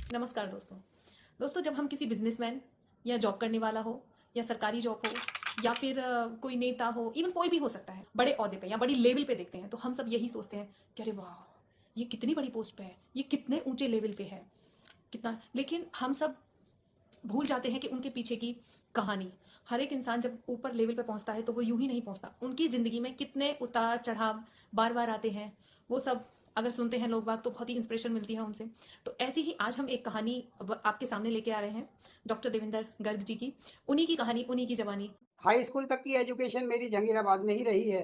नमस्कार दोस्तों। दोस्तों, जब हम किसी बिजनेसमैन या जॉब करने वाला हो या सरकारी जॉब हो या फिर कोई नेता हो, इवन कोई भी हो सकता है, बड़े ओहदे पे या बड़ी लेवल पे देखते हैं तो हम सब यही सोचते हैं कि अरे वाह, ये कितनी बड़ी पोस्ट पे है, ये कितने ऊंचे लेवल पे है, कितना। लेकिन हम सब भूल जाते हैं कि उनके पीछे की कहानी। हर एक इंसान जब ऊपर लेवल पे पहुंचता है तो वो यूं ही नहीं पहुंचता, उनकी ज़िंदगी में कितने उतार चढ़ाव बार बार आते हैं। वो सब अगर सुनते हैं लोग बाग तो बहुत ही इंस्पिरेशन मिलती है उनसे। तो ऐसी ही आज हम एक कहानी आपके सामने लेके आ रहे हैं, डॉक्टर देवेंद्र गर्ग जी की। उन्हीं की कहानी, उन्हीं की जवानी। हाई स्कूल तक की एजुकेशन मेरी जहांगीराबाद में ही रही है,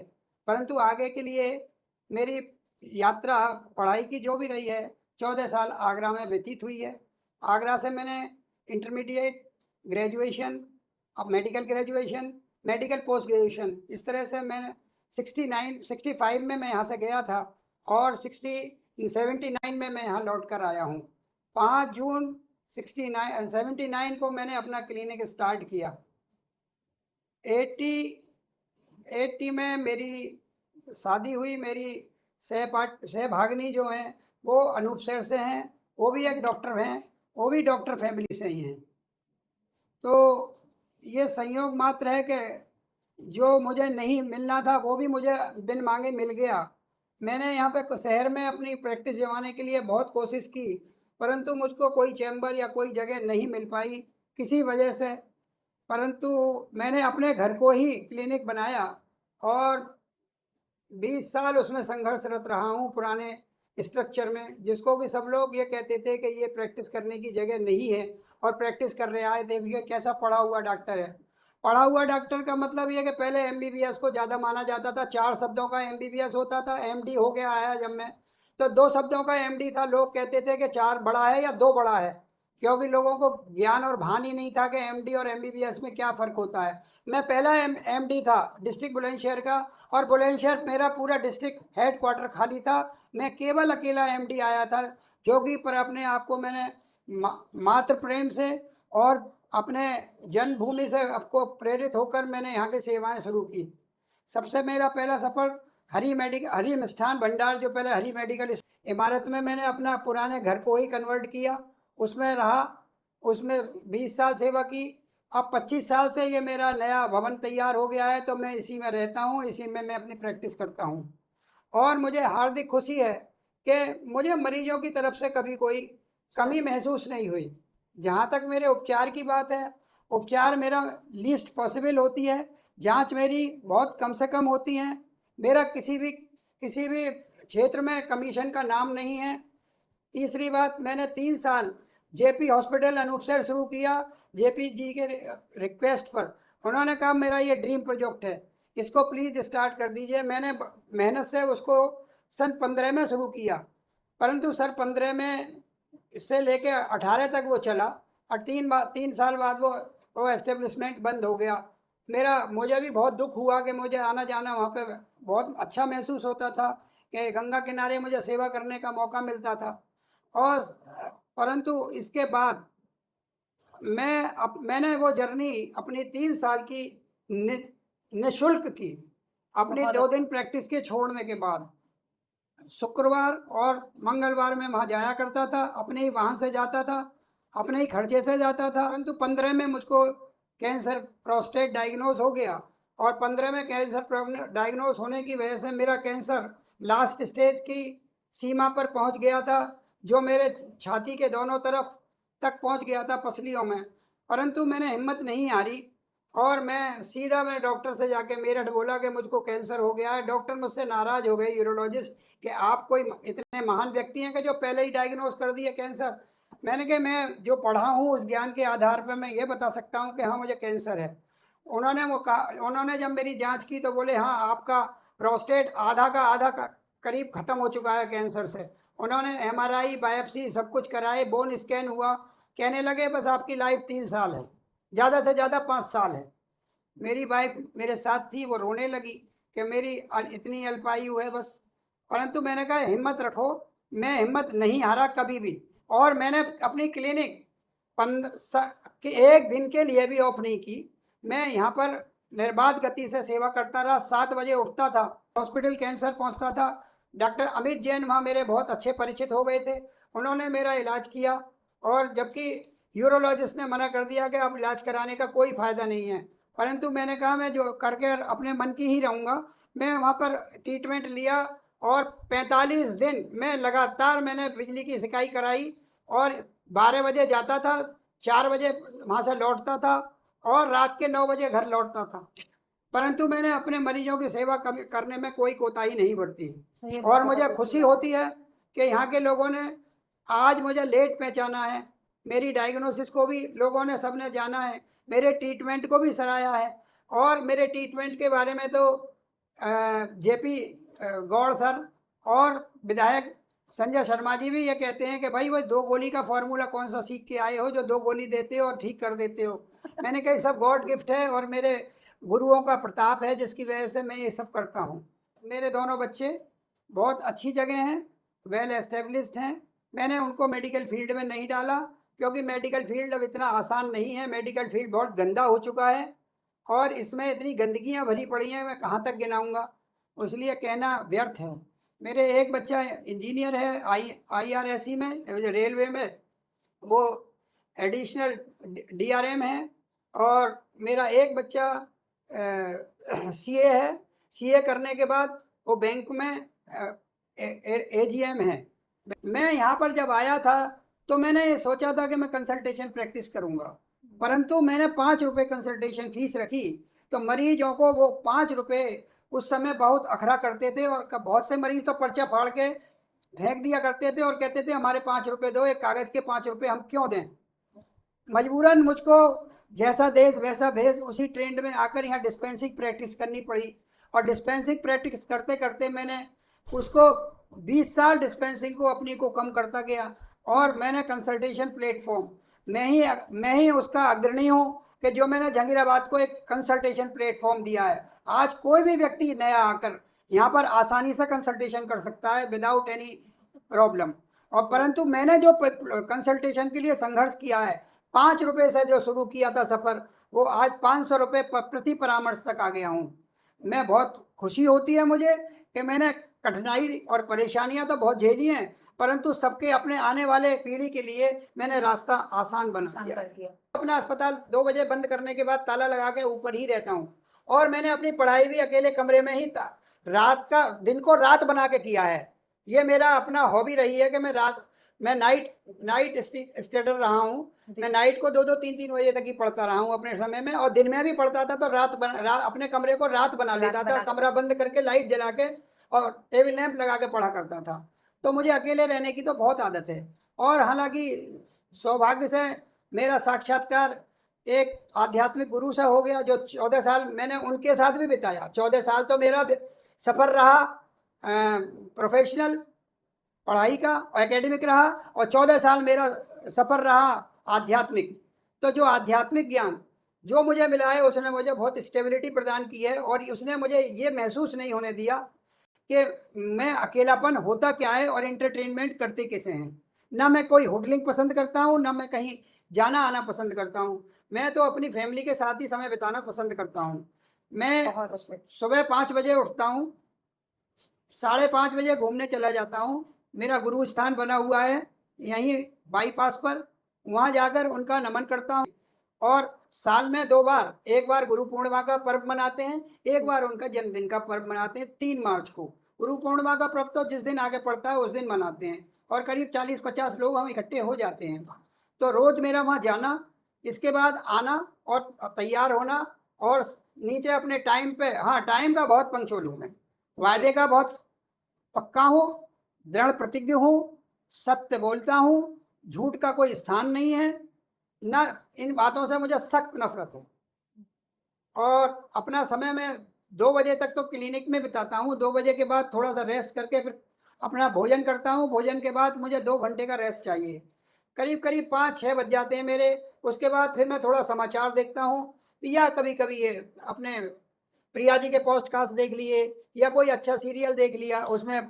परंतु आगे के लिए मेरी यात्रा पढ़ाई की जो भी रही है, 14 साल आगरा में व्यतीत हुई है। आगरा से मैंने इंटरमीडिएट, ग्रेजुएशन, अब medical graduation, medical post graduation, इस तरह से मैंने 65 में मैं यहाँ से गया था और 79 में मैं यहाँ लौट कर आया हूँ। 5 जून 79 को मैंने अपना क्लिनिक स्टार्ट किया। 80 में मेरी शादी हुई। मेरी सहभागिनी जो हैं वो अनूप शहर से हैं, वो भी एक डॉक्टर हैं, वो भी डॉक्टर फैमिली से ही हैं। तो ये संयोग मात्र है कि जो मुझे नहीं मिलना था वो भी मुझे बिन मांगे मिल गया। मैंने यहाँ पे शहर में अपनी प्रैक्टिस जमाने के लिए बहुत कोशिश की, परंतु मुझको कोई चैम्बर या कोई जगह नहीं मिल पाई किसी वजह से। परंतु मैंने अपने घर को ही क्लिनिक बनाया और 20 साल उसमें संघर्षरत रहा हूँ पुराने स्ट्रक्चर में, जिसको कि सब लोग ये कहते थे कि ये प्रैक्टिस करने की जगह नहीं है और प्रैक्टिस कर रहा है, देखिए कैसा पढ़ा हुआ डॉक्टर है। पढ़ा हुआ डॉक्टर का मतलब ये कि पहले एमबीबीएस को ज़्यादा माना जाता था, 4 शब्दों का एमबीबीएस होता था। एमडी हो गया आया जब मैं, तो 2 शब्दों का एमडी था। लोग कहते थे कि 4 बड़ा है या 2 बड़ा है, क्योंकि लोगों को ज्ञान और भान ही नहीं था कि एमडी और एमबीबीएस में क्या फ़र्क होता है। मैं पहला एमडी था डिस्ट्रिक्ट बुलंदशहर का, और बुलंदशहर मेरा पूरा डिस्ट्रिक्ट हेड क्वार्टर खाली था। मैं केवल अकेला एमडी आया था, जो कि पर अपने आप को मैंने मातृ प्रेम से और अपने जन्मभूमि से आपको प्रेरित होकर मैंने यहाँ की सेवाएं शुरू की। सबसे मेरा पहला सफ़र हरी मिष्ठान भंडार, जो पहले हरी मेडिकल इमारत में, मैंने अपना पुराने घर को ही कन्वर्ट किया, उसमें रहा, उसमें 20 साल सेवा की। अब 25 साल से ये मेरा नया भवन तैयार हो गया है, तो मैं इसी में रहता हूँ, इसी में मैं अपनी प्रैक्टिस करता हूँ। और मुझे हार्दिक खुशी है कि मुझे मरीजों की तरफ से कभी कोई कमी महसूस नहीं हुई। जहाँ तक मेरे उपचार की बात है, उपचार मेरा लीस्ट पॉसिबल होती है, जांच मेरी बहुत कम से कम होती हैं। मेरा किसी भी क्षेत्र में कमीशन का नाम नहीं है। तीसरी बात, मैंने 3 साल जेपी हॉस्पिटल अनूपसर शुरू किया, जेपी जी के रिक्वेस्ट पर। उन्होंने कहा मेरा ये ड्रीम प्रोजेक्ट है, इसको प्लीज़ स्टार्ट कर दीजिए। मैंने मेहनत से उसको सन 15 में शुरू किया, परंतु सन 15 में से लेके 18 तक वो चला, और 3 साल बाद वो एस्टेब्लिशमेंट बंद हो गया। मुझे भी बहुत दुख हुआ कि मुझे आना जाना वहाँ पे बहुत अच्छा महसूस होता था कि गंगा किनारे मुझे सेवा करने का मौका मिलता था। और परंतु इसके बाद मैंने वो जर्नी अपनी 3 साल की निःशुल्क की, अपनी बहुत 2 दिन प्रैक्टिस के छोड़ने के बाद। शुक्रवार और मंगलवार में वहाँ जाया करता था, अपने ही वाहन से जाता था, अपने ही खर्चे से जाता था। परंतु 15 में मुझको कैंसर प्रोस्टेट डायग्नोज हो गया, और 15 में कैंसर डायग्नोज होने की वजह से मेरा कैंसर लास्ट स्टेज की सीमा पर पहुंच गया था, जो मेरे छाती के दोनों तरफ तक पहुंच गया था, पसलियों में। परंतु मैंने हिम्मत नहीं हारी, और मैंने डॉक्टर से जाके मेरठ बोला कि मुझको कैंसर हो गया है। डॉक्टर मुझसे नाराज़ हो गए, यूरोलॉजिस्ट, कि आप कोई इतने महान व्यक्ति हैं कि जो पहले ही डायग्नोज कर दिए कैंसर। मैंने कहा मैं जो पढ़ा हूँ उस ज्ञान के आधार पर मैं ये बता सकता हूँ कि हाँ मुझे कैंसर है। उन्होंने जब मेरी जांच की तो बोले हाँ आपका प्रोस्टेट आधा का आधा करीब ख़त्म हो चुका है कैंसर से। उन्होंने एमआरआई, बायोप्सी सब कुछ कराए, बोन स्कैन हुआ। कहने लगे बस आपकी लाइफ 3 साल है, ज़्यादा से ज़्यादा 5 साल है। मेरी वाइफ मेरे साथ थी, वो रोने लगी कि मेरी इतनी अल्पायु है बस। परंतु मैंने कहा हिम्मत रखो। मैं हिम्मत नहीं हारा कभी भी, और मैंने अपनी क्लिनिक 1 दिन के लिए भी ऑफ नहीं की। मैं यहाँ पर निर्बाध गति से सेवा करता रहा। 7 बजे उठता था, हॉस्पिटल कैंसर पहुँचता था। डॉक्टर अमित जैन वहाँ मेरे बहुत अच्छे परिचित हो गए थे, उन्होंने मेरा इलाज किया। और जबकि यूरोलॉजिस्ट ने मना कर दिया कि अब इलाज कराने का कोई फ़ायदा नहीं है, परंतु मैंने कहा मैं जो करके अपने मन की ही रहूँगा। मैं वहाँ पर ट्रीटमेंट लिया और 45 दिन मैं लगातार मैंने बिजली की सिकाई कराई और 12 बजे जाता था, 4 बजे वहाँ से लौटता था और रात के 9 बजे घर लौटता था। परंतु मैंने अपने मरीजों की सेवा करने में कोई कोताही नहीं बरती ये और बहुत मुझे अच्छी खुशी बात होती है कि यहाँ के लोगों ने आज मुझे लेट पहचाना है। मेरी डायग्नोसिस को भी लोगों ने सबने जाना है, मेरे ट्रीटमेंट को भी सराहा है और मेरे ट्रीटमेंट के बारे में तो जेपी गौड़ सर और विधायक संजय शर्मा जी भी ये कहते हैं कि भाई वो 2 गोली का फॉर्मूला कौन सा सीख के आए हो जो 2 गोली देते हो और ठीक कर देते हो। मैंने कहा सब गॉड गिफ्ट है और मेरे गुरुओं का प्रताप है जिसकी वजह से मैं ये सब करता हूँ। मेरे दोनों बच्चे बहुत अच्छी जगह हैं, वेल एस्टेब्लिश्ड हैं। मैंने उनको मेडिकल फील्ड में नहीं डाला क्योंकि मेडिकल फील्ड अब इतना आसान नहीं है। मेडिकल फील्ड बहुत गंदा हो चुका है और इसमें इतनी गंदगियाँ भरी पड़ी हैं, मैं कहाँ तक गिनाऊँगा, इसलिए कहना व्यर्थ है। मेरे एक बच्चा इंजीनियर है IRSC में, रेलवे में, वो एडिशनल DRM है और मेरा एक बच्चा CA है। CA करने के बाद वो बैंक में AGM है। मैं यहाँ पर जब आया था तो मैंने ये सोचा था कि मैं कंसल्टेशन प्रैक्टिस करूँगा, परंतु मैंने 5 रुपये कंसल्टेशन फीस रखी तो मरीजों को वो 5 रुपये उस समय बहुत अखरा करते थे और बहुत से मरीज तो पर्चा फाड़ के फेंक दिया करते थे और कहते थे हमारे 5 रुपये दो, एक कागज़ के 5 रुपये हम क्यों दें। मजबूरन मुझको जैसा देश वैसा भेष उसी ट्रेंड में आकर यहाँ डिस्पेंसिंग प्रैक्टिस करनी पड़ी और डिस्पेंसिंग प्रैक्टिस करते करते मैंने उसको 20 साल डिस्पेंसिंग को अपनी को कम करता गया और मैंने कंसल्टेशन प्लेटफॉर्म मैं ही उसका अग्रणी हूँ कि जो मैंने जहांगीराबाद को एक कंसल्टेशन प्लेटफॉर्म दिया है। आज कोई भी व्यक्ति नया आकर यहाँ पर आसानी से कंसल्टेशन कर सकता है विदाउट एनी प्रॉब्लम। और परंतु मैंने जो कंसल्टेशन के लिए संघर्ष किया है, 5 रुपये से जो शुरू किया था सफ़र, वो आज 500 रुपये प्रति परामर्श तक आ गया हूँ। मैं बहुत खुशी होती है मुझे कि मैंने कठिनाई और परेशानियां तो बहुत झेली हैं, परंतु सबके अपने आने वाले पीढ़ी के लिए मैंने रास्ता आसान बना दिया है। अपना अस्पताल 2 बजे बंद करने के बाद ताला लगा के ऊपर ही रहता हूँ और मैंने अपनी पढ़ाई भी अकेले कमरे में ही दिन को रात बना के किया है। ये मेरा अपना हॉबी रही है कि मैं नाइट स्टडर रहा हूँ। मैं नाइट को 2-2 3-3 बजे तक ही पढ़ता रहा हूँ अपने समय में और दिन में भी पढ़ता था तो अपने कमरे को रात बना लेता था, कमरा बंद करके लाइट जला के और टेबल लैंप लगा के पढ़ा करता था। तो मुझे अकेले रहने की तो बहुत आदत है और हालांकि सौभाग्य से मेरा साक्षात्कार एक आध्यात्मिक गुरु से हो गया जो 14 साल मैंने उनके साथ भी बिताया। 14 साल तो मेरा सफ़र रहा प्रोफेशनल पढ़ाई का, एकेडमिक रहा और 14 साल मेरा सफ़र रहा आध्यात्मिक। तो जो आध्यात्मिक ज्ञान जो मुझे मिला है उसने मुझे बहुत स्टेबिलिटी प्रदान की है और उसने मुझे ये महसूस नहीं होने दिया कि मैं अकेलापन होता क्या है और एंटरटेनमेंट करते कैसे हैं। ना मैं कोई होटलिंग पसंद करता हूँ, ना मैं कहीं जाना आना पसंद करता हूँ। मैं तो अपनी फैमिली के साथ ही समय बिताना पसंद करता हूँ। मैं सुबह 5 बजे उठता हूँ, 5:30 बजे घूमने चला जाता हूँ। मेरा गुरु स्थान बना हुआ है यहीं बाईपास पर, वहाँ जाकर उनका नमन करता हूँ और साल में 2 बार, एक बार गुरु पूर्णिमा का पर्व मनाते हैं, एक बार उनका जन्मदिन का पर्व मनाते हैं 3 मार्च को। गुरु पूर्णिमा का पर्व तो जिस दिन आगे पड़ता है उस दिन मनाते हैं और करीब 40-50 लोग हम इकट्ठे हो जाते हैं। तो रोज़ मेरा वहाँ जाना, इसके बाद आना और तैयार होना और नीचे अपने टाइम पे, हाँ टाइम का बहुत पंक्चुअल हूँ मैं, वायदे का बहुत पक्का हूँ, दृढ़ प्रतिज्ञ हूँ, सत्य बोलता हूँ, झूठ का कोई स्थान नहीं है, ना इन बातों से मुझे सख्त नफरत है। और अपना समय मैं 2 बजे तक तो क्लिनिक में बिताता हूँ। 2 बजे के बाद थोड़ा सा रेस्ट करके फिर अपना भोजन करता हूँ। भोजन के बाद मुझे 2 घंटे का रेस्ट चाहिए। करीब करीब 5-6 बज जाते हैं मेरे। उसके बाद फिर मैं थोड़ा समाचार देखता हूँ या कभी कभी ये अपने प्रिया जी के पॉडकास्ट देख लिए या कोई अच्छा सीरियल देख लिया उसमें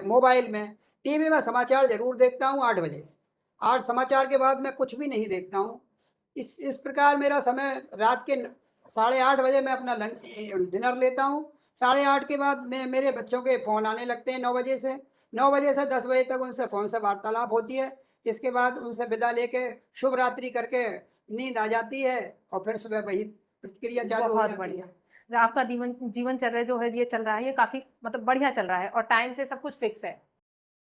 मोबाइल में। टीवी में समाचार ज़रूर देखता हूँ 8 बजे। 8 समाचार के बाद मैं कुछ भी नहीं देखता हूँ। इस प्रकार मेरा समय रात के 8:30 बजे मैं अपना डिनर लेता हूँ। 8:30 के बाद मेरे बच्चों के फ़ोन आने लगते हैं 9 बजे से। 9 बजे से 10 बजे तक उनसे फ़ोन से वार्तालाप होती है। इसके बाद उनसे विदा लेके शुभ रात्रि करके नींद आ जाती है और फिर सुबह वही प्रतिक्रिया चालू हो बहुत जाती बढ़िया। है। जो आपका जीवन जीवनचर्या जो है ये चल रहा है, ये काफ़ी मतलब बढ़िया चल रहा है और टाइम से सब कुछ फिक्स है।